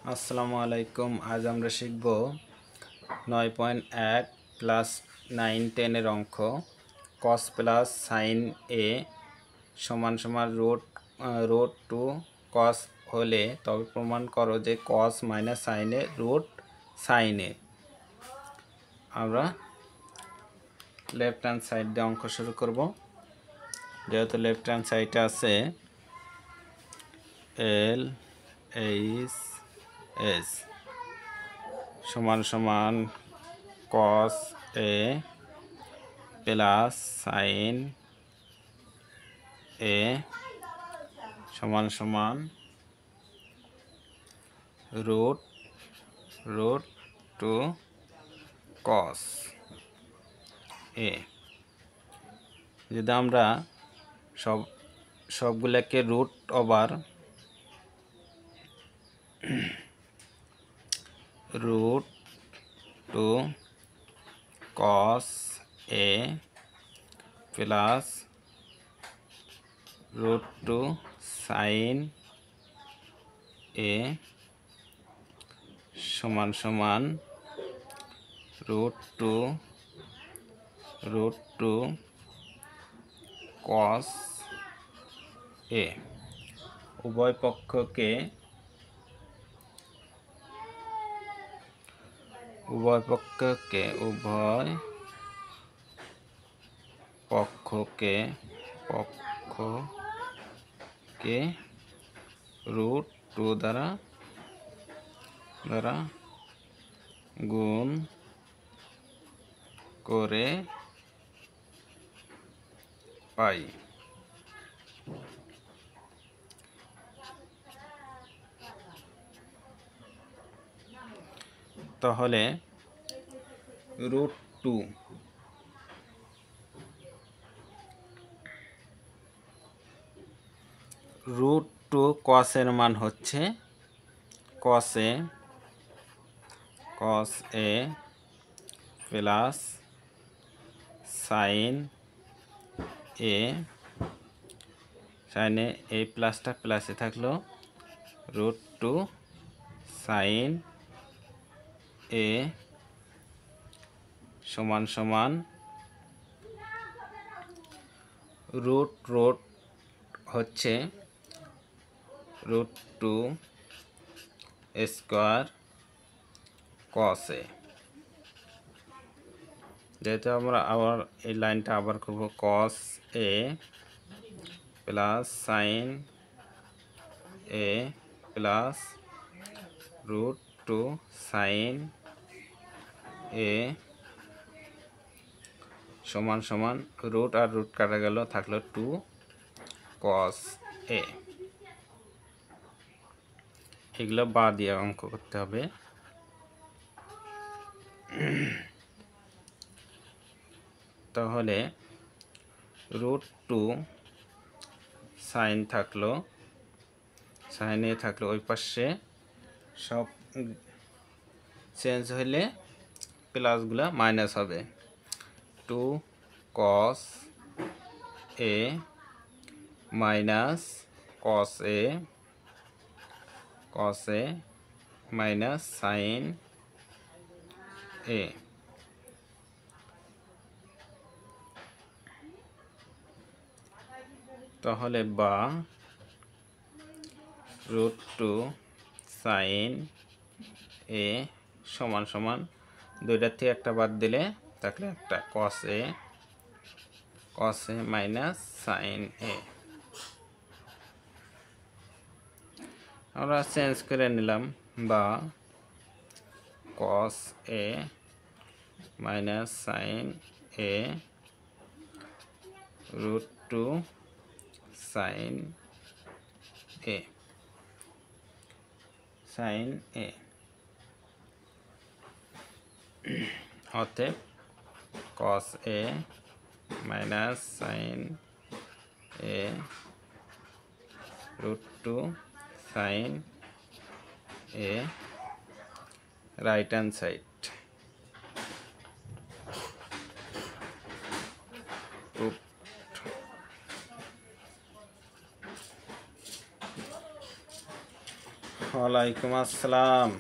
আসসালামু আলাইকুম। আজ আমরা শিখব 9.1 প্লাস 9 10 এর অঙ্ক cos প্লাস সাইন এ সমান সমান রুট টু cos হলে তবে প্রমাণ করো যে cos মাইনাস সাইন এ রুট সাইন এ। আমরা লেফট হ্যান্ড সাইড দিয়ে অঙ্ক শুরু করব। যেহেতু লেফট হ্যান্ড সাইডে আছে এল এইচ এস সমান সমান cos A plus sine A সমান সমান রুট টু cos এ। যদি আমরা সবগুলোকে root over root two cos A plus root two sine A সমান সমান রুট টু cos এ। উভয় পক্ষকে রুট টু দ্বারা গুণ করে পাই। তাহলে রুট টু cos এর মান হচ্ছে cos এ প্লাস সাইন এ এই প্লাসটা প্লাসে থাকলো রুট টু সাইন এ সমান সমান রুট হচ্ছে রুট টু স্কোয়ার cos এ। যেহেতু আমরা আবার এই লাইনটা আবার করব cos A plus sine A plus root two sine A সমান সমান রুট আর রুট কাটা গেল, থাকলো টু cos এ। এগুলো বাদ দিয়ে অঙ্ক করতে হবে। তাহলে রুট টু সাইন থাকলো, সাইন এ থাকলো, ওই পাশে সব চেঞ্জ হইলে প্লাসগুলো মাইনাস হবে। টু cos এ মাইনাস cos এ মাইনাস সাইন এ। তাহলে বা রুট টু সাইন এ সমান সমান দুইটার থেকে একটা বাদ দিলে থাকলে একটা cos এ মাইনাস সাইন এ। আমরা চেঞ্জ করে নিলাম, বা cos এ মাইনাস সাইন এ রুট টু সাইন এ অতএব cos এ মাইনাস সাইন এ রুট টু সাইন এ রাইট হ্যান্ড সাইড ওয়ালাইকুম আসসালাম।